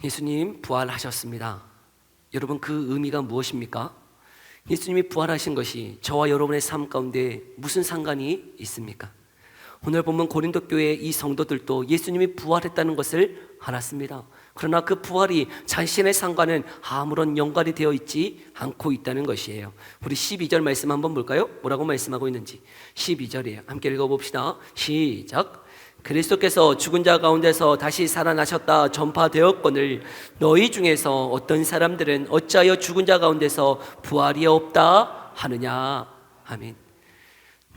예수님 부활하셨습니다. 여러분, 그 의미가 무엇입니까? 예수님이 부활하신 것이 저와 여러분의 삶 가운데 무슨 상관이 있습니까? 오늘 보면 고린도 교회 이 성도들도 예수님이 부활했다는 것을 알았습니다. 그러나 그 부활이 자신의 상과는 아무런 연관이 되어 있지 않고 있다는 것이에요. 우리 12절 말씀 한번 볼까요? 뭐라고 말씀하고 있는지. 12절이에요. 함께 읽어봅시다. 시작. 그리스도께서 죽은 자 가운데서 다시 살아나셨다 전파되었거늘 너희 중에서 어떤 사람들은 어찌하여 죽은 자 가운데서 부활이 없다 하느냐. 아멘.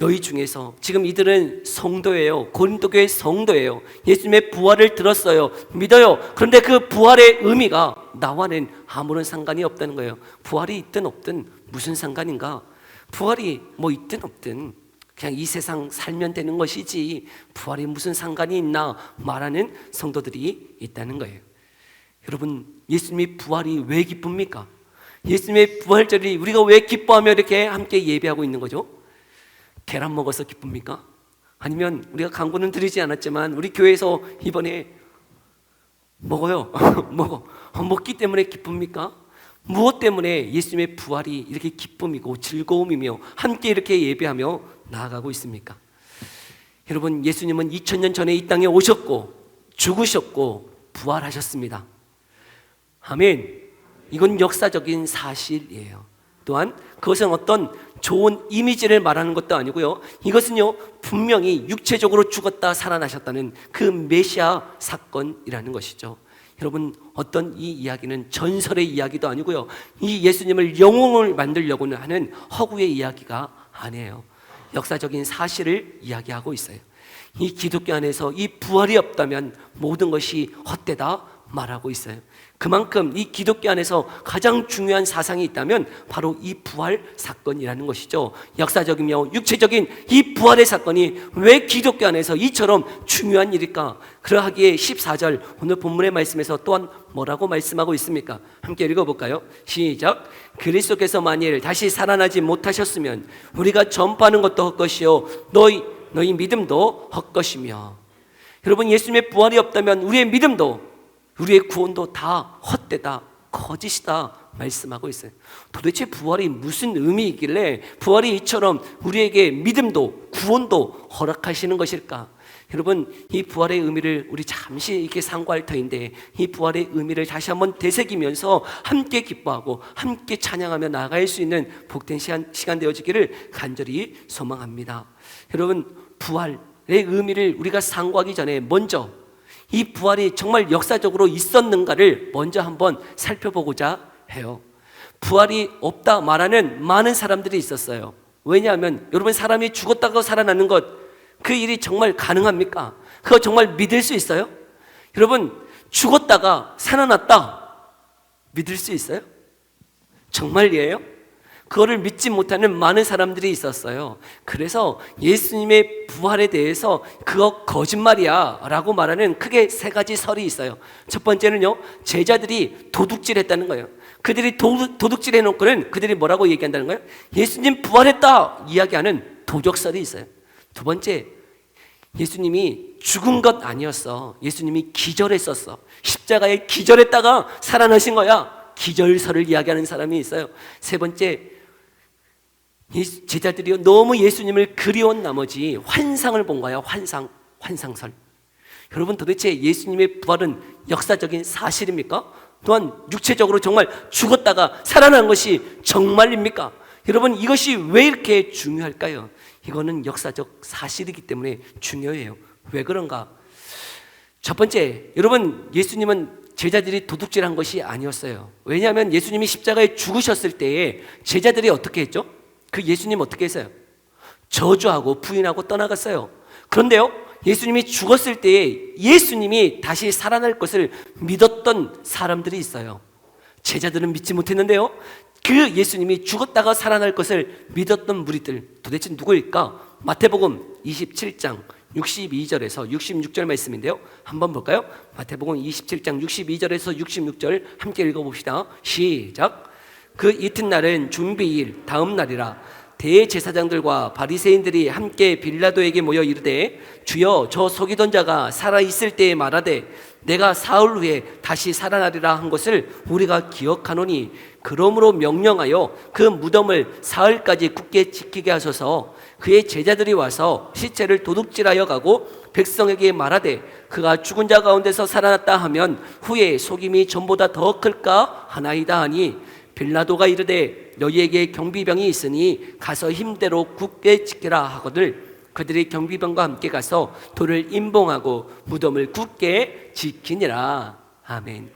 너희 중에서, 지금 이들은 성도예요. 고린도 교회 성도예요. 예수님의 부활을 들었어요. 믿어요. 그런데 그 부활의 의미가 나와는 아무런 상관이 없다는 거예요. 부활이 있든 없든 무슨 상관인가? 부활이 뭐 있든 없든 그냥 이 세상 살면 되는 것이지 부활이 무슨 상관이 있나 말하는 성도들이 있다는 거예요. 여러분, 예수님의 부활이 왜 기쁩니까? 예수님의 부활절이 우리가 왜 기뻐하며 이렇게 함께 예배하고 있는 거죠? 계란 먹어서 기쁩니까? 아니면 우리가 광고는 드리지 않았지만 우리 교회에서 이번에 먹어요. 먹기 때문에 기쁩니까? 무엇 때문에 예수님의 부활이 이렇게 기쁨이고 즐거움이며 함께 이렇게 예배하며 나아가고 있습니까? 여러분, 예수님은 2000년 전에 이 땅에 오셨고 죽으셨고 부활하셨습니다. 아멘. 이건 역사적인 사실이에요. 또한 그것은 어떤 좋은 이미지를 말하는 것도 아니고요. 이것은요, 분명히 육체적으로 죽었다 살아나셨다는 그 메시아 사건이라는 것이죠. 여러분, 어떤 이 이야기는 전설의 이야기도 아니고요. 이 예수님을 영웅을 만들려고는 하는 허구의 이야기가 아니에요. 역사적인 사실을 이야기하고 있어요. 이 기독교 안에서 이 부활이 없다면 모든 것이 헛되다 말하고 있어요. 그만큼 이 기독교 안에서 가장 중요한 사상이 있다면 바로 이 부활 사건이라는 것이죠. 역사적이며 육체적인 이 부활의 사건이 왜 기독교 안에서 이처럼 중요한 일일까? 그러하기에 14절 오늘 본문의 말씀에서 또한 뭐라고 말씀하고 있습니까? 함께 읽어볼까요? 시작. 그리스도께서 만일 다시 살아나지 못하셨으면 우리가 전파하는 것도 헛것이요 너희 믿음도 헛것이며. 여러분, 예수님의 부활이 없다면 우리의 믿음도 우리의 구원도 다 헛되다, 거짓이다 말씀하고 있어요. 도대체 부활이 무슨 의미이길래 부활이 이처럼 우리에게 믿음도 구원도 허락하시는 것일까? 여러분, 이 부활의 의미를 우리 잠시 이렇게 상고할 터인데 이 부활의 의미를 다시 한번 되새기면서 함께 기뻐하고 함께 찬양하며 나아갈 수 있는 복된 시간 되어지기를 간절히 소망합니다. 여러분, 부활의 의미를 우리가 상고하기 전에 먼저 이 부활이 정말 역사적으로 있었는가를 먼저 한번 살펴보고자 해요. 부활이 없다 말하는 많은 사람들이 있었어요. 왜냐하면 여러분, 사람이 죽었다가 살아나는 것, 그 일이 정말 가능합니까? 그거 정말 믿을 수 있어요? 여러분, 죽었다가 살아났다 믿을 수 있어요? 정말이에요? 그거를 믿지 못하는 많은 사람들이 있었어요. 그래서 예수님의 부활에 대해서 그거 거짓말이야 라고 말하는 크게 세 가지 설이 있어요. 첫 번째는요, 제자들이 도둑질했다는 거예요. 그들이 도둑질해 놓고는 그들이 뭐라고 얘기한다는 거예요? 예수님 부활했다 이야기하는 도적설이 있어요. 두 번째, 예수님이 죽은 것 아니었어. 예수님이 기절했었어. 십자가에 기절했다가 살아나신 거야. 기절설을 이야기하는 사람이 있어요. 세 번째, 제자들이 너무 예수님을 그리운 나머지 환상을 본 거야. 환상설. 여러분, 도대체 예수님의 부활은 역사적인 사실입니까? 또한 육체적으로 정말 죽었다가 살아난 것이 정말입니까? 여러분, 이것이 왜 이렇게 중요할까요? 이거는 역사적 사실이기 때문에 중요해요. 왜 그런가? 첫 번째, 여러분, 예수님은 제자들이 도둑질한 것이 아니었어요. 왜냐하면 예수님이 십자가에 죽으셨을 때에 제자들이 어떻게 했죠? 그 예수님 어떻게 했어요? 저주하고 부인하고 떠나갔어요. 그런데요, 예수님이 죽었을 때에 예수님이 다시 살아날 것을 믿었던 사람들이 있어요. 제자들은 믿지 못했는데요, 그 예수님이 죽었다가 살아날 것을 믿었던 무리들, 도대체 누구일까? 마태복음 27장 62절에서 66절 말씀인데요, 한번 볼까요? 마태복음 27장 62절에서 66절 함께 읽어봅시다. 시작. 그 이튿날은 준비일 다음 날이라. 대제사장들과 바리새인들이 함께 빌라도에게 모여 이르되 주여, 저 속이던 자가 살아있을 때에 말하되 내가 사흘 후에 다시 살아나리라 한 것을 우리가 기억하노니 그러므로 명령하여 그 무덤을 사흘까지 굳게 지키게 하소서. 그의 제자들이 와서 시체를 도둑질하여 가고 백성에게 말하되 그가 죽은 자 가운데서 살아났다 하면 후에 속임이 전보다 더 클까 하나이다 하니 빌라도가 이르되 너희에게 경비병이 있으니 가서 힘대로 굳게 지키라 하거늘 그들이 경비병과 함께 가서 돌을 임봉하고 무덤을 굳게 지키니라. 아멘.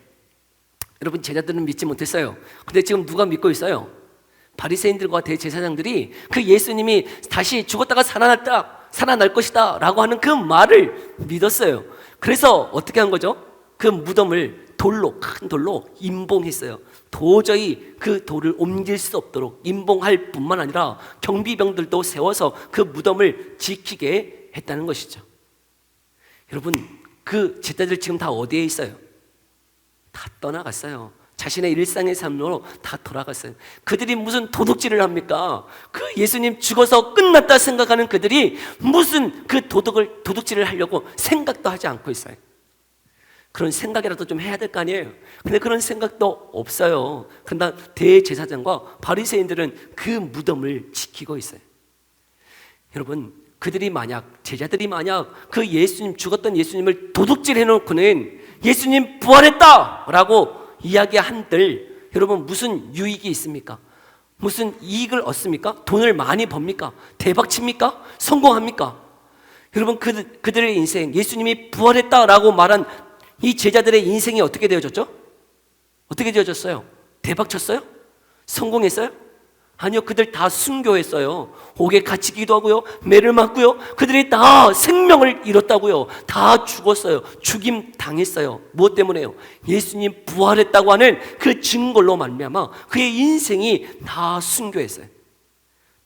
여러분, 제자들은 믿지 못했어요. 근데 지금 누가 믿고 있어요? 바리새인들과 대제사장들이 그 예수님이 다시 죽었다가 살아날 것이다 라고 하는 그 말을 믿었어요. 그래서 어떻게 한 거죠? 그 무덤을 큰 돌로 임봉했어요. 도저히 그 돌을 옮길 수 없도록 임봉할 뿐만 아니라 경비병들도 세워서 그 무덤을 지키게 했다는 것이죠. 여러분, 그 제자들 지금 다 어디에 있어요? 다 떠나갔어요. 자신의 일상의 삶으로 다 돌아갔어요. 그들이 무슨 도둑질을 합니까? 그 예수님 죽어서 끝났다 생각하는 그들이 무슨 그 도둑질을 하려고 생각도 하지 않고 있어요. 그런 생각이라도 좀 해야 될 거 아니에요. 근데 그런 생각도 없어요. 그러나 대제사장과 바리새인들은 그 무덤을 지키고 있어요. 여러분, 제자들이 만약 그 예수님, 죽었던 예수님을 도둑질해 놓고는 예수님 부활했다라고 이야기한들 여러분 무슨 유익이 있습니까? 무슨 이익을 얻습니까? 돈을 많이 법니까? 대박 칩니까? 성공합니까? 여러분, 그들의 인생, 예수님이 부활했다라고 말한 이 제자들의 인생이 어떻게 되어졌죠? 어떻게 되어졌어요? 대박 쳤어요? 성공했어요? 아니요, 그들 다 순교했어요. 옥에 갇히기도 하고요, 매를 맞고요, 그들이 다 생명을 잃었다고요. 다 죽었어요. 죽임 당했어요. 무엇 때문에요? 예수님 부활했다고 하는 그 증거로 말미암아 그의 인생이 다 순교했어요.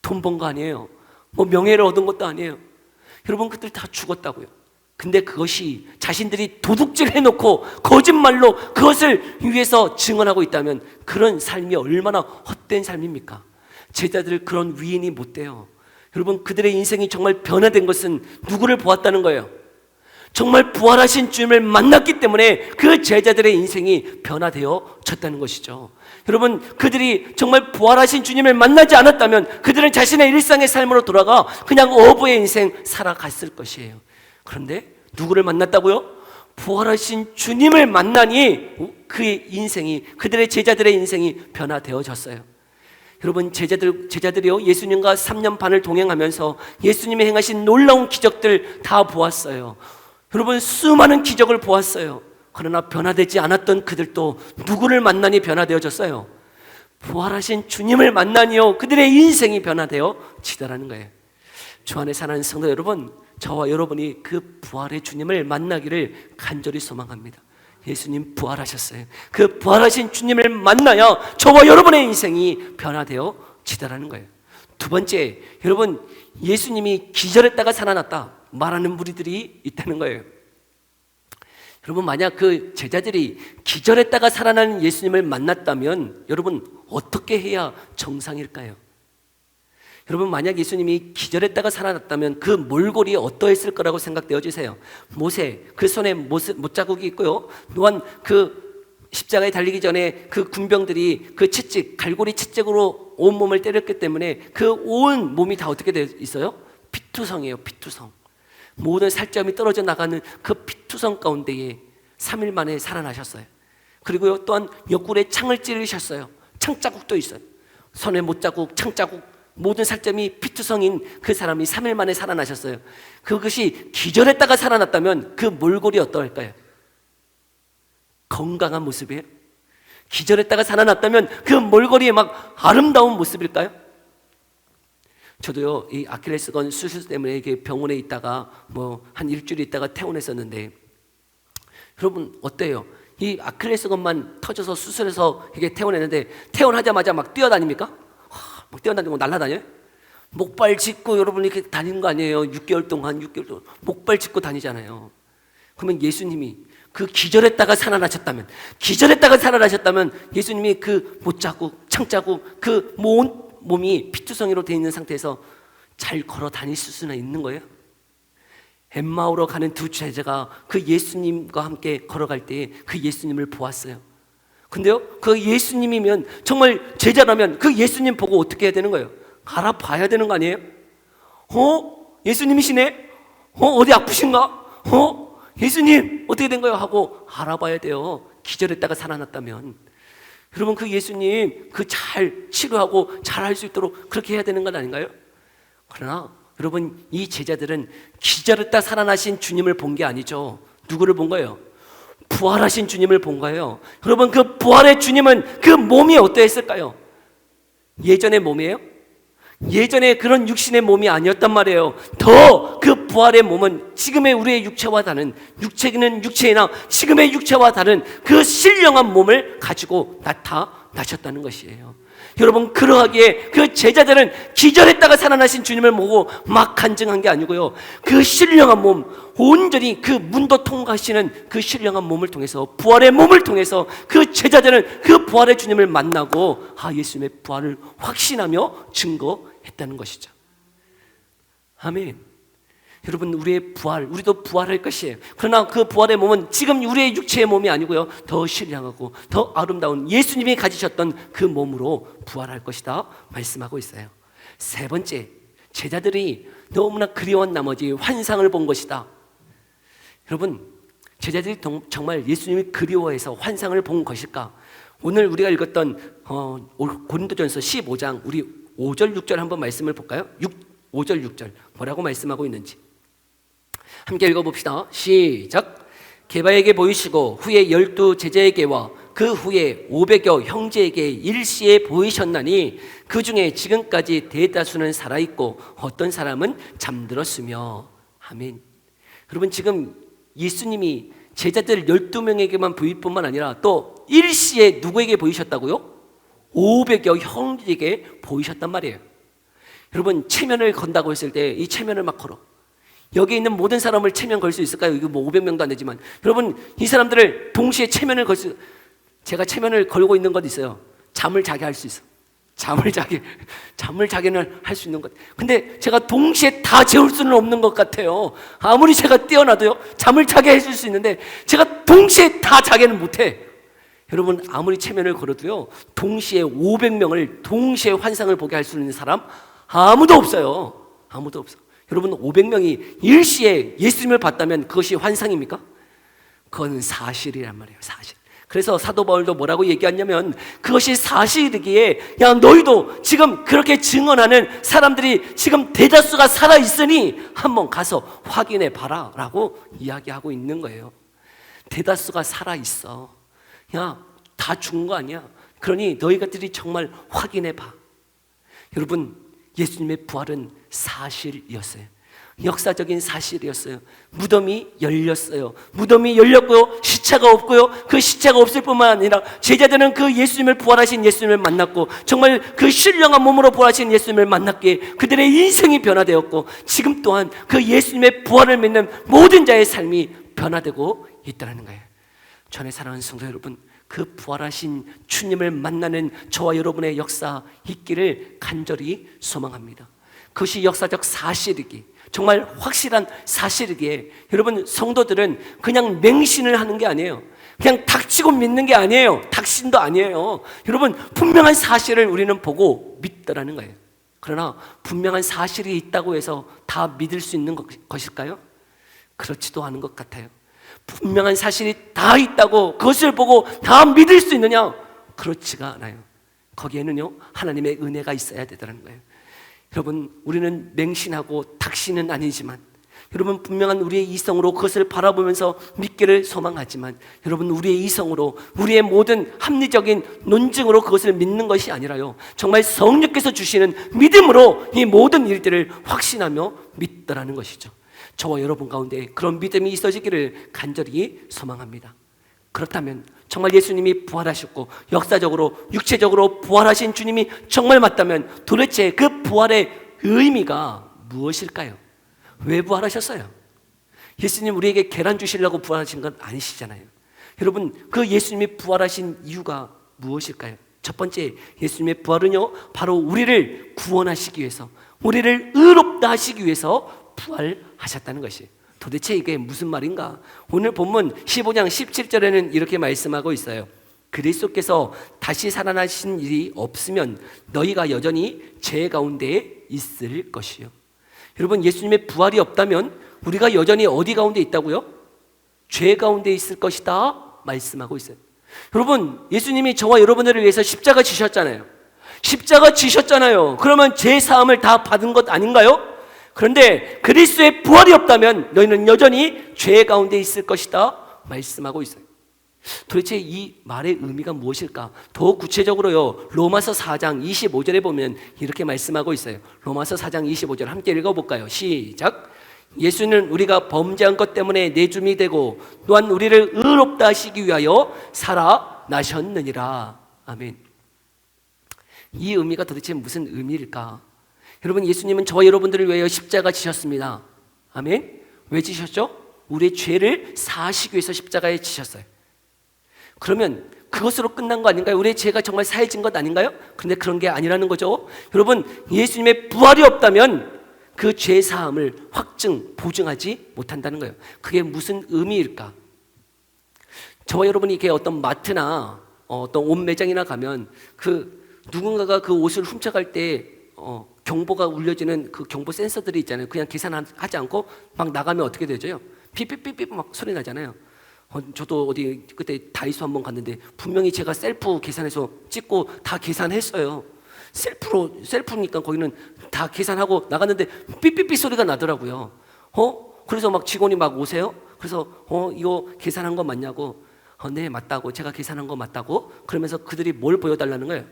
돈 번 거 아니에요. 명예를 얻은 것도 아니에요. 여러분, 그들 다 죽었다고요. 근데 그것이 자신들이 도둑질 해놓고 거짓말로 그것을 위해서 증언하고 있다면 그런 삶이 얼마나 헛된 삶입니까? 제자들 그런 위인이 못 돼요. 여러분, 그들의 인생이 정말 변화된 것은 누구를 보았다는 거예요? 정말 부활하신 주님을 만났기 때문에 그 제자들의 인생이 변화되어졌다는 것이죠. 여러분, 그들이 정말 부활하신 주님을 만나지 않았다면 그들은 자신의 일상의 삶으로 돌아가 그냥 어부의 인생 살아갔을 것이에요. 그런데 누구를 만났다고요? 부활하신 주님을 만나니 그의 인생이, 그들의 제자들의 인생이 변화되어졌어요. 여러분, 제자들이요, 예수님과 3년 반을 동행하면서 예수님이 행하신 놀라운 기적들 다 보았어요. 여러분, 수많은 기적을 보았어요. 그러나 변화되지 않았던 그들도 누구를 만나니 변화되어졌어요? 부활하신 주님을 만나니요, 그들의 인생이 변화되어지더라는 거예요. 주 안에 사는 성도 여러분, 저와 여러분이 그 부활의 주님을 만나기를 간절히 소망합니다. 예수님 부활하셨어요. 그 부활하신 주님을 만나야 저와 여러분의 인생이 변화되어지더라는 거예요. 두 번째, 여러분, 예수님이 기절했다가 살아났다 말하는 무리들이 있다는 거예요. 여러분, 만약 그 제자들이 기절했다가 살아나는 예수님을 만났다면 여러분 어떻게 해야 정상일까요? 여러분, 만약 예수님이 기절했다가 살아났다면 그 몰골이 어떠했을 거라고 생각되어지세요? 모세, 그 손에 못자국이 있고요, 또한 그 십자가에 달리기 전에 그 군병들이 그 채찍, 갈고리 채찍으로 온몸을 때렸기 때문에 그 온 몸이 다 어떻게 되어 있어요? 피투성이에요. 피투성. 모든 살점이 떨어져 나가는 그 피투성 가운데에 3일 만에 살아나셨어요. 그리고요, 또한 옆구리에 창을 찌르셨어요. 창자국도 있어요. 손에 못자국, 창자국, 모든 살점이 피투성인 그 사람이 3일 만에 살아나셨어요. 그것이 기절했다가 살아났다면 그 몰골이 어떠할까요? 건강한 모습이에요? 기절했다가 살아났다면 그 몰골이 막 아름다운 모습일까요? 저도요, 이 아킬레스건 수술 때문에 이렇게 병원에 있다가 한 일주일 있다가 퇴원했었는데, 여러분 어때요? 이 아킬레스건만 터져서 수술해서 이게 퇴원했는데 퇴원하자마자 막 뛰어다닙니까? 막 뛰어다니고 날아다녀요? 목발 짚고 여러분 이렇게 다니는 거 아니에요? 6개월 동안 목발 짚고 다니잖아요. 그러면 예수님이 그 기절했다가 살아나셨다면 예수님이 그 못자국, 창자국, 그 몸이 피투성이로 되어 있는 상태에서 잘 걸어 다닐 수는 있는 거예요? 엠마오로 가는 두 제자가 그 예수님과 함께 걸어갈 때 그 예수님을 보았어요. 근데요, 그 예수님이면, 정말 제자라면 그 예수님 보고 어떻게 해야 되는 거예요? 알아봐야 되는 거 아니에요? 예수님이시네? 어디 아프신가? 예수님 어떻게 된 거예요? 하고 알아봐야 돼요. 기절했다가 살아났다면. 여러분, 그 예수님 잘 치료하고 잘 할 수 있도록 그렇게 해야 되는 건 아닌가요? 그러나 여러분, 이 제자들은 기절했다 살아나신 주님을 본 게 아니죠. 누구를 본 거예요? 부활하신 주님을 본 거예요. 여러분, 그 부활의 주님은 그 몸이 어떠했을까요? 예전의 몸이에요? 예전에 그런 육신의 몸이 아니었단 말이에요. 더 그 부활의 몸은 지금의 우리의 육체와 다른, 육체는 육체이나 지금의 육체와 다른 그 신령한 몸을 가지고 나타나셨다는 것이에요. 여러분, 그러하기에 그 제자들은 기절했다가 살아나신 주님을 보고 막 간증한 게 아니고요, 그 신령한 몸, 온전히 그 문도 통과하시는 그 신령한 몸을 통해서, 부활의 몸을 통해서 그 제자들은 그 부활의 주님을 만나고 예수님의 부활을 확신하며 증거했다는 것이죠. 아멘. 여러분, 우리의 부활, 우리도 부활할 것이에요. 그러나 그 부활의 몸은 지금 우리의 육체의 몸이 아니고요, 더 신령하고 더 아름다운 예수님이 가지셨던 그 몸으로 부활할 것이다 말씀하고 있어요. 세 번째, 제자들이 너무나 그리워한 나머지 환상을 본 것이다. 여러분, 제자들이 정말 예수님이 그리워해서 환상을 본 것일까? 오늘 우리가 읽었던 고린도전서 15장 우리 5절 6절 한번 말씀을 볼까요? 5절 6절 뭐라고 말씀하고 있는지 함께 읽어봅시다. 시작. 게바에게 보이시고 후에 12 제자에게와 그 후에 500여 형제에게 일시에 보이셨나니 그 중에 지금까지 대다수는 살아있고 어떤 사람은 잠들었으며. 아멘. 여러분, 지금 예수님이 제자들 12명에게만 보일 뿐만 아니라 또 일시에 누구에게 보이셨다고요? 500여 형제에게 보이셨단 말이에요. 여러분, 체면을 건다고 했을 때 이 체면을 막 걸어. 여기 있는 모든 사람을 체면 걸 수 있을까요? 이거 500명도 안 되지만, 여러분, 이 사람들을 동시에 체면을 걸 수, 제가 체면을 걸고 있는 것 있어요. 잠을 자게 할 수 있어. 잠을 자게는 할 수 있는 것. 근데 제가 동시에 다 재울 수는 없는 것 같아요. 아무리 제가 뛰어나도요, 잠을 자게 해줄 수 있는데 제가 동시에 다 자게는 못해. 여러분, 아무리 체면을 걸어도요, 동시에 500명을 동시에 환상을 보게 할 수 있는 사람 아무도 없어요. 아무도 없어. 여러분, 500명이 일시에 예수님을 봤다면 그것이 환상입니까? 그건 사실이란 말이에요. 사실. 그래서 사도 바울도 뭐라고 얘기했냐면, 그것이 사실이기에 야, 너희도 지금 그렇게 증언하는 사람들이 지금 대다수가 살아있으니 한번 가서 확인해 봐라 라고 이야기하고 있는 거예요. 대다수가 살아있어. 야, 다 죽은 거 아니야. 그러니 너희들이 정말 확인해 봐. 여러분, 예수님의 부활은 사실이었어요. 역사적인 사실이었어요. 무덤이 열렸어요. 무덤이 열렸고요, 시체가 없고요, 그 시체가 없을 뿐만 아니라 제자들은 그 예수님을, 부활하신 예수님을 만났고 정말 그 신령한 몸으로 부활하신 예수님을 만났기에 그들의 인생이 변화되었고, 지금 또한 그 예수님의 부활을 믿는 모든 자의 삶이 변화되고 있다는 거예요. 전에 사랑하는 성도 여러분, 그 부활하신 주님을 만나는 저와 여러분의 역사 있기를 간절히 소망합니다. 그것이 역사적 사실이기, 정말 확실한 사실이기에 여러분, 성도들은 그냥 맹신을 하는 게 아니에요. 그냥 닥치고 믿는 게 아니에요. 닥신도 아니에요. 여러분, 분명한 사실을 우리는 보고 믿더라는 거예요. 그러나 분명한 사실이 있다고 해서 다 믿을 수 있는 것일까요? 그렇지도 않은 것 같아요. 분명한 사실이 다 있다고 그것을 보고 다 믿을 수 있느냐? 그렇지가 않아요. 거기에는요, 하나님의 은혜가 있어야 되더라는 거예요. 여러분, 우리는 맹신하고 닥신은 아니지만, 여러분, 분명한 우리의 이성으로 그것을 바라보면서 믿기를 소망하지만, 여러분, 우리의 이성으로, 우리의 모든 합리적인 논증으로 그것을 믿는 것이 아니라요, 정말 성령께서 주시는 믿음으로 이 모든 일들을 확신하며 믿더라는 것이죠. 저와 여러분 가운데 그런 믿음이 있어지기를 간절히 소망합니다. 그렇다면 정말 예수님이 부활하셨고 역사적으로 육체적으로 부활하신 주님이 정말 맞다면 도대체 그 부활의 의미가 무엇일까요? 왜 부활하셨어요? 예수님 우리에게 계란 주시려고 부활하신 건 아니시잖아요. 여러분, 그 예수님이 부활하신 이유가 무엇일까요? 첫 번째, 예수님의 부활은요, 바로 우리를 구원하시기 위해서, 우리를 의롭다 하시기 위해서 부활하셨다는 것이. 도대체 이게 무슨 말인가? 오늘 본문 15장 17절에는 이렇게 말씀하고 있어요. 그리스도께서 다시 살아나신 일이 없으면 너희가 여전히 죄 가운데 있을 것이요. 여러분, 예수님의 부활이 없다면 우리가 여전히 어디 가운데 있다고요? 죄 가운데 있을 것이다 말씀하고 있어요. 여러분, 예수님이 저와 여러분들을 위해서 십자가 지셨잖아요. 십자가 지셨잖아요. 그러면 죄 사함을 다 받은 것 아닌가요? 그런데 그리스도의 부활이 없다면 너희는 여전히 죄 가운데 있을 것이다 말씀하고 있어요. 도대체 이 말의 의미가 무엇일까? 더 구체적으로요, 로마서 4장 25절에 보면 이렇게 말씀하고 있어요. 로마서 4장 25절 함께 읽어볼까요? 시작. 예수는 우리가 범죄한 것 때문에 내줌이 되고 또한 우리를 의롭다 하시기 위하여 살아나셨느니라. 아멘. 이 의미가 도대체 무슨 의미일까? 여러분, 예수님은 저와 여러분들을 위하여 십자가 지셨습니다. 아멘. 왜 지셨죠? 우리의 죄를 사하시기 위해서 십자가에 지셨어요. 그러면 그것으로 끝난 거 아닌가요? 우리의 죄가 정말 사해진 것 아닌가요? 그런데 그런 게 아니라는 거죠. 여러분, 예수님의 부활이 없다면 그 죄 사함을 보증하지 못한다는 거예요. 그게 무슨 의미일까? 저와 여러분이 이렇게 어떤 마트나 어떤 옷 매장이나 가면 누군가가 그 옷을 훔쳐갈 때 경보가 울려지는 그 경보 센서들이 있잖아요. 그냥 계산하지 않고 막 나가면 어떻게 되죠? 삐삐삐삐 막 소리 나잖아요. 저도 어디 그때 다이소 한번 갔는데 분명히 제가 셀프 계산해서 찍고 다 계산했어요. 셀프니까 거기는 다 계산하고 나갔는데 삐삐삐 소리가 나더라고요. 그래서 막 직원이 막 오세요. 그래서 이거 계산한 거 맞냐고. 네, 맞다고. 제가 계산한 거 맞다고. 그러면서 그들이 뭘 보여달라는 거예요?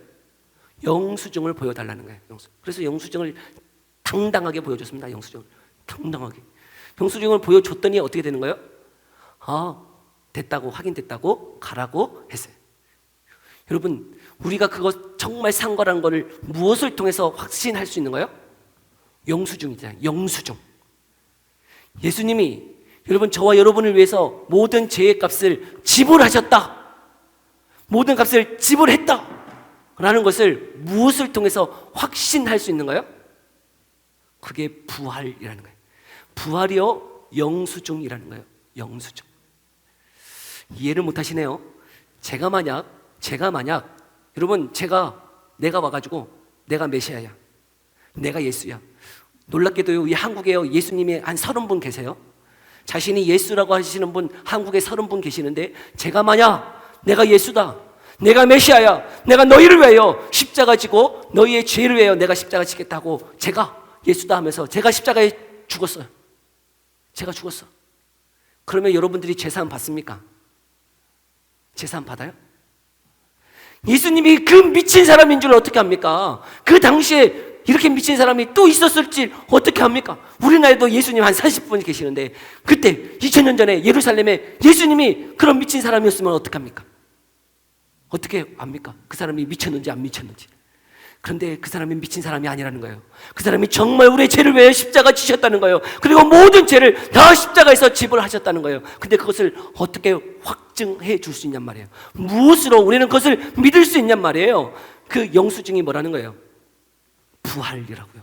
영수증을 보여달라는 거예요. 그래서 영수증을 당당하게 보여줬습니다. 영수증을 당당하게. 영수증을 보여줬더니 어떻게 되는 거예요? 됐다고, 확인됐다고 가라고 했어요. 여러분, 우리가 그거 정말 산 거라는 거를 무엇을 통해서 확신할 수 있는 거예요? 영수증이잖아요. 영수증. 예수님이 여러분, 저와 여러분을 위해서 모든 죄의 값을 지불하셨다, 모든 값을 지불했다 라는 것을 무엇을 통해서 확신할 수 있는 거예요? 그게 부활이라는 거예요. 부활이요, 영수증이라는 거예요. 영수증. 이해를 못 하시네요. 제가 만약 여러분, 내가 와가지고 내가 메시아야, 내가 예수야. 놀랍게도요, 이 한국에요, 예수님이 한 30분 계세요. 자신이 예수라고 하시는 분 한국에 30분 계시는데, 제가 만약 내가 예수다, 내가 메시아야, 내가 너희를 위하여 십자가 지고 너희의 죄를 위하여 내가 십자가 지겠다고, 제가 예수다 하면서 제가 십자가에 죽었어요. 제가 죽었어. 그러면 여러분들이 제사함 받습니까? 제사함 받아요? 예수님이 그 미친 사람인 줄 어떻게 합니까? 그 당시에 이렇게 미친 사람이 또 있었을지 어떻게 합니까? 우리나라에도 예수님 한 40분 계시는데, 그때 2000년 전에 예루살렘에 예수님이 그런 미친 사람이었으면 어떡합니까? 어떻게 압니까? 그 사람이 미쳤는지 안 미쳤는지. 그런데 그 사람이 미친 사람이 아니라는 거예요. 그 사람이 정말 우리의 죄를 위해 십자가 지셨다는 거예요. 그리고 모든 죄를 다 십자가에서 지불하셨다는 거예요. 근데 그것을 어떻게 확증해 줄 수 있냔 말이에요. 무엇으로 우리는 그것을 믿을 수 있냔 말이에요. 그 영수증이 뭐라는 거예요? 부활이라고요.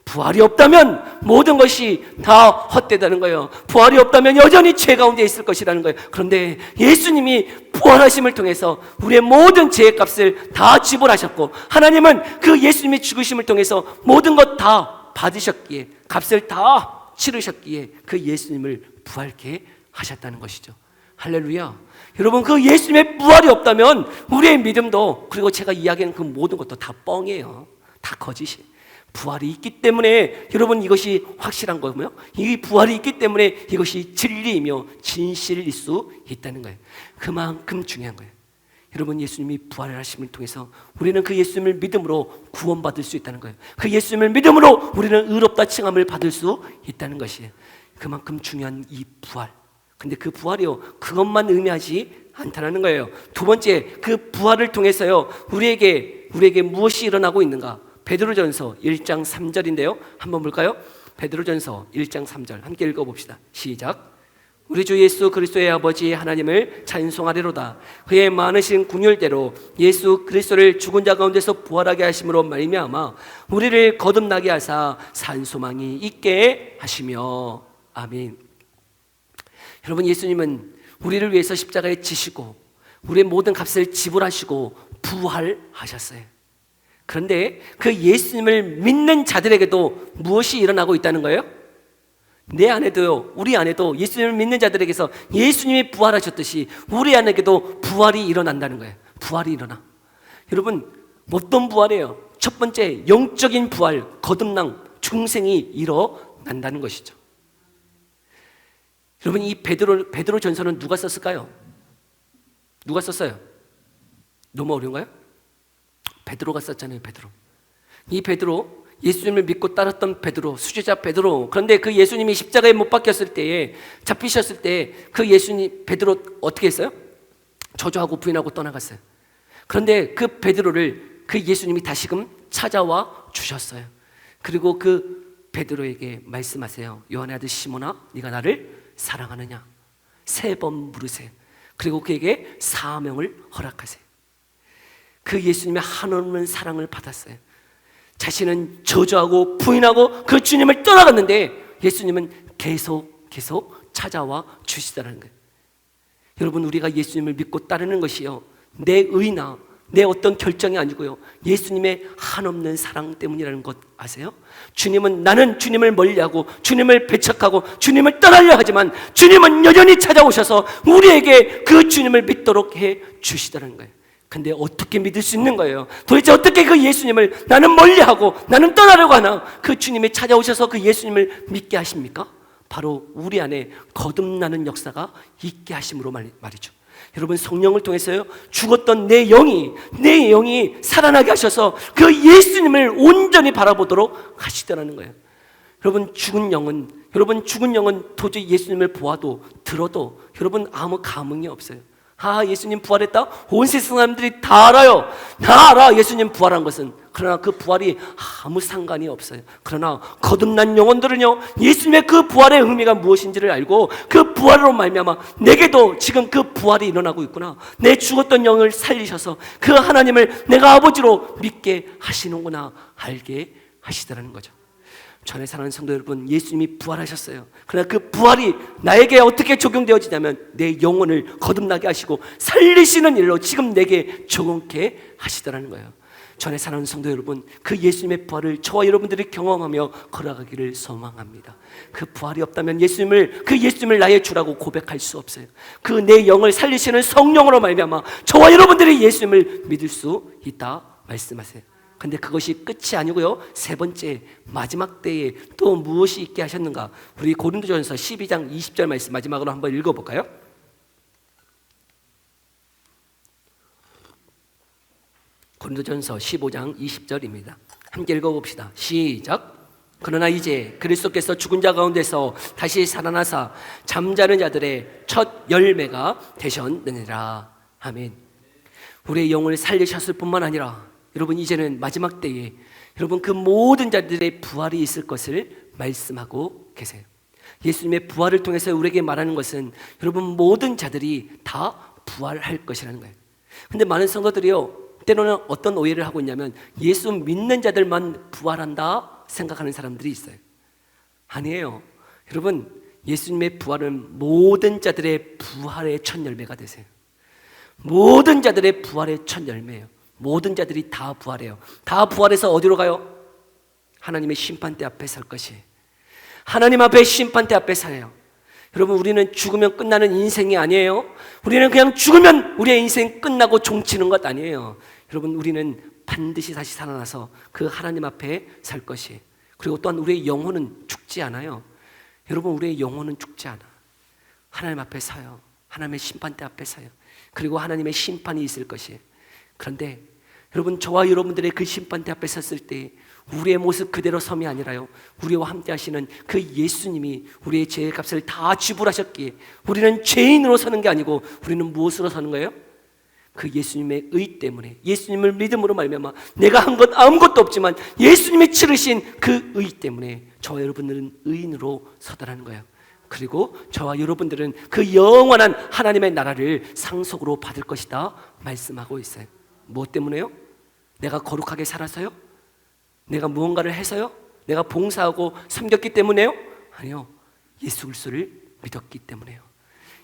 부활이 없다면 모든 것이 다 헛되다는 거예요. 부활이 없다면 여전히 죄 가운데 있을 것이라는 거예요. 그런데 예수님이 부활하심을 통해서 우리의 모든 죄의 값을 다 지불하셨고, 하나님은 그 예수님의 죽으심을 통해서 모든 것 다 받으셨기에, 값을 다 치르셨기에 그 예수님을 부활케 하셨다는 것이죠. 할렐루야. 여러분, 그 예수님의 부활이 없다면 우리의 믿음도, 그리고 제가 이야기하는 그 모든 것도 다 뻥이에요. 다 거짓이에요. 부활이 있기 때문에 여러분, 이것이 확실한 거고요. 이 부활이 있기 때문에 이것이 진리이며 진실일 수 있다는 거예요. 그만큼 중요한 거예요. 여러분, 예수님이 부활을 하심을 통해서 우리는 그 예수님을 믿음으로 구원받을 수 있다는 거예요. 그 예수님을 믿음으로 우리는 의롭다 칭함을 받을 수 있다는 것이에요. 그만큼 중요한 이 부활. 근데 그 부활이요, 그것만 의미하지 않다는 거예요. 두 번째, 그 부활을 통해서요, 우리에게 무엇이 일어나고 있는가? 베드로전서 1장 3절인데요. 한번 볼까요? 베드로전서 1장 3절 함께 읽어봅시다. 시작. 우리 주 예수 그리스도의 아버지 하나님을 찬송하리로다. 그의 많으신 궁율대로 예수 그리스도를 죽은 자 가운데서 부활하게 하심으로 말미암아 우리를 거듭나게 하사 산 소망이 있게 하시며. 아멘. 여러분, 예수님은 우리를 위해서 십자가에 지시고 우리의 모든 값을 지불하시고 부활하셨어요. 그런데 그 예수님을 믿는 자들에게도 무엇이 일어나고 있다는 거예요? 내 안에도요, 우리 안에도 예수님을 믿는 자들에게서 예수님이 부활하셨듯이 우리 안에게도 부활이 일어난다는 거예요. 부활이 일어나. 여러분, 어떤 부활이에요? 첫 번째, 영적인 부활, 거듭남, 중생이 일어난다는 것이죠. 여러분, 이 베드로 전서는 누가 썼을까요? 누가 썼어요? 너무 어려운가요? 베드로가 썼잖아요. 베드로. 이 베드로, 예수님을 믿고 따랐던 베드로, 수제자 베드로. 그런데 그 예수님이 십자가에 못 박혔을 때에, 잡히셨을 때 그 예수님, 베드로 어떻게 했어요? 저주하고 부인하고 떠나갔어요. 그런데 그 베드로를 그 예수님이 다시금 찾아와 주셨어요. 그리고 그 베드로에게 말씀하세요. 요한의 아들 시몬아, 네가 나를 사랑하느냐? 3번 물으세요. 그리고 그에게 사명을 허락하세요. 그 예수님의 한없는 사랑을 받았어요. 자신은 저주하고 부인하고 그 주님을 떠나갔는데 예수님은 계속 찾아와 주시더라는 거예요. 여러분, 우리가 예수님을 믿고 따르는 것이요, 내 의나 내 어떤 결정이 아니고요, 예수님의 한없는 사랑 때문이라는 것 아세요? 주님은, 나는 주님을 멀리하고 주님을 배척하고 주님을 떠나려 하지만 주님은 여전히 찾아오셔서 우리에게 그 주님을 믿도록 해 주시더라는 거예요. 근데 어떻게 믿을 수 있는 거예요? 도대체 어떻게 그 예수님을 나는 멀리하고 나는 떠나려고 하나 그 주님이 찾아오셔서 그 예수님을 믿게 하십니까? 바로 우리 안에 거듭나는 역사가 있게 하심으로 말이죠. 여러분, 성령을 통해서요, 죽었던 내 영이 살아나게 하셔서 그 예수님을 온전히 바라보도록 하시더라는 거예요. 여러분, 죽은 영은 도저히 예수님을 보아도 들어도 여러분 아무 감흥이 없어요. 아, 예수님 부활했다? 온 세상 사람들이 다 알아요. 다 알아, 예수님 부활한 것은. 그러나 그 부활이 아무 상관이 없어요. 그러나 거듭난 영혼들은요, 예수님의 그 부활의 의미가 무엇인지를 알고 그 부활로 말미암아 내게도 지금 그 부활이 일어나고 있구나, 내 죽었던 영을 살리셔서 그 하나님을 내가 아버지로 믿게 하시는구나 알게 하시더라는 거죠. 전에 사랑하는 성도 여러분, 예수님이 부활하셨어요. 그러나 그 부활이 나에게 어떻게 적용되어지냐면 내 영혼을 거듭나게 하시고 살리시는 일로 지금 내게 적용케 하시더라는 거예요. 전에 사랑하는 성도 여러분, 그 예수님의 부활을 저와 여러분들이 경험하며 걸어가기를 소망합니다. 그 부활이 없다면 그 예수님을 나의 주라고 고백할 수 없어요. 그 내 영을 살리시는 성령으로 말미암아 저와 여러분들이 예수님을 믿을 수 있다 말씀하세요. 근데 그것이 끝이 아니고요, 3번째, 마지막 때에 또 무엇이 있게 하셨는가? 우리 고린도전서 12장 20절 말씀 마지막으로 한번 읽어볼까요? 고린도전서 15장 20절입니다. 함께 읽어봅시다. 시작. 그러나 이제 그리스도께서 죽은 자 가운데서 다시 살아나사 잠자는 자들의 첫 열매가 되셨느니라. 아멘. 우리의 영을 살리셨을 뿐만 아니라 여러분, 이제는 마지막 때에 여러분 그 모든 자들의 부활이 있을 것을 말씀하고 계세요. 예수님의 부활을 통해서 우리에게 말하는 것은 여러분 모든 자들이 다 부활할 것이라는 거예요. 근데 많은 성도들이요, 때로는 어떤 오해를 하고 있냐면 예수 믿는 자들만 부활한다 생각하는 사람들이 있어요. 아니에요. 여러분, 예수님의 부활은 모든 자들의 부활의 첫 열매가 되세요. 모든 자들의 부활의 첫 열매예요. 모든 자들이 다 부활해요. 다 부활해서 어디로 가요? 하나님의 심판대 앞에 설 것이. 하나님 앞에 심판대 앞에 서요. 여러분, 우리는 죽으면 끝나는 인생이 아니에요. 우리는 그냥 죽으면 우리의 인생 끝나고 종치는 것 아니에요. 여러분, 우리는 반드시 다시 살아나서 그 하나님 앞에 설 것이. 그리고 또한 우리의 영혼은 죽지 않아요. 여러분, 우리의 영혼은 죽지 않아. 하나님 앞에 서요. 하나님의 심판대 앞에 서요. 그리고 하나님의 심판이 있을 것이. 그런데 여러분, 저와 여러분들의 그 심판대 앞에 섰을 때 우리의 모습 그대로 섬이 아니라요, 우리와 함께 하시는 그 예수님이 우리의 죄의 값을 다 지불하셨기에 우리는 죄인으로 서는 게 아니고 우리는 무엇으로 서는 거예요? 그 예수님의 의 때문에, 예수님을 믿음으로 말미암아 내가 한 것 아무것도 없지만 예수님이 치르신 그 의 때문에 저와 여러분들은 의인으로 서더라는 거예요. 그리고 저와 여러분들은 그 영원한 하나님의 나라를 상속으로 받을 것이다 말씀하고 있어요. 무엇 때문에요? 내가 거룩하게 살아서요? 내가 무언가를 해서요? 내가 봉사하고 섬겼기 때문에요? 아니요. 예수 그리스도를 믿었기 때문에요.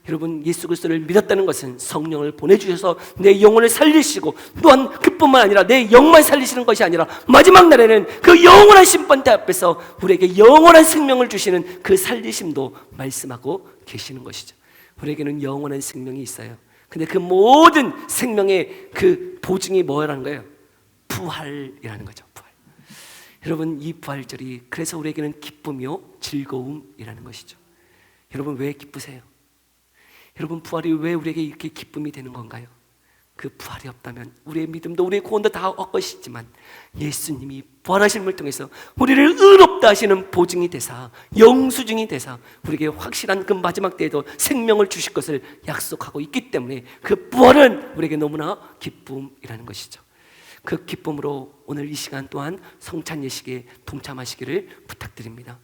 여러분, 예수 그리스도를 믿었다는 것은 성령을 보내주셔서 내 영혼을 살리시고, 또한 그뿐만 아니라 내 영만 살리시는 것이 아니라 마지막 날에는 그 영원한 심판대 앞에서 우리에게 영원한 생명을 주시는 그 살리심도 말씀하고 계시는 것이죠. 우리에게는 영원한 생명이 있어요. 근데 그 모든 생명의 그 보증이 뭐라는 거예요? 부활이라는 거죠. 부활. 여러분, 이 부활절이 그래서 우리에게는 기쁨이요 즐거움이라는 것이죠. 여러분, 왜 기쁘세요? 여러분, 부활이 왜 우리에게 이렇게 기쁨이 되는 건가요? 그 부활이 없다면 우리의 믿음도 우리의 구원도 다 헛것이지만 예수님이 부활하심을 통해서 우리를 의롭다 하시는 보증이 되사, 영수증이 되사 우리에게 확실한 그 마지막 때에도 생명을 주실 것을 약속하고 있기 때문에 그 부활은 우리에게 너무나 기쁨이라는 것이죠. 그 기쁨으로 오늘 이 시간 또한 성찬 예식에 동참하시기를 부탁드립니다.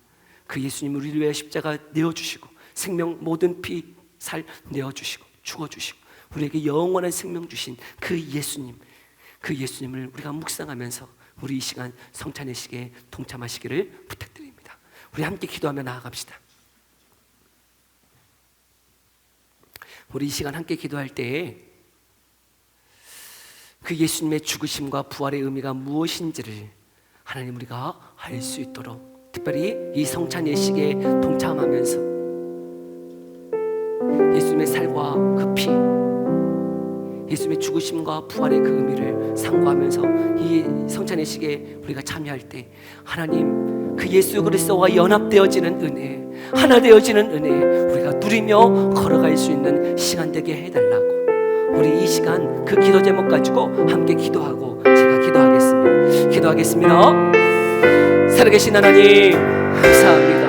그 예수님 우리를 위해 십자가 내어주시고 생명 모든 피 살 내어주시고 죽어주시고 우리에게 영원한 생명 주신 그 예수님, 그 예수님을 우리가 묵상하면서 우리 이 시간 성찬 예식에 동참하시기를 부탁드립니다. 우리 함께 기도하며 나아갑시다. 우리 이 시간 함께 기도할 때에 그 예수님의 죽으심과 부활의 의미가 무엇인지를 하나님 우리가 알 수 있도록, 특별히 이 성찬 예식에 동참하면서 예수님의 살과 그 피, 예수님의 죽으심과 부활의 그 의미를 상고하면서 이 성찬 예식에 우리가 참여할 때 하나님 그 예수 그리스도와 연합되어지는 은혜, 하나 되어지는 은혜 우리가 누리며 걸어갈 수 있는 시간 되게 해달라고, 우리 이 시간 그 기도 제목 가지고 함께 기도하고 제가 기도하겠습니다. 살아계신 하나님 감사합니다.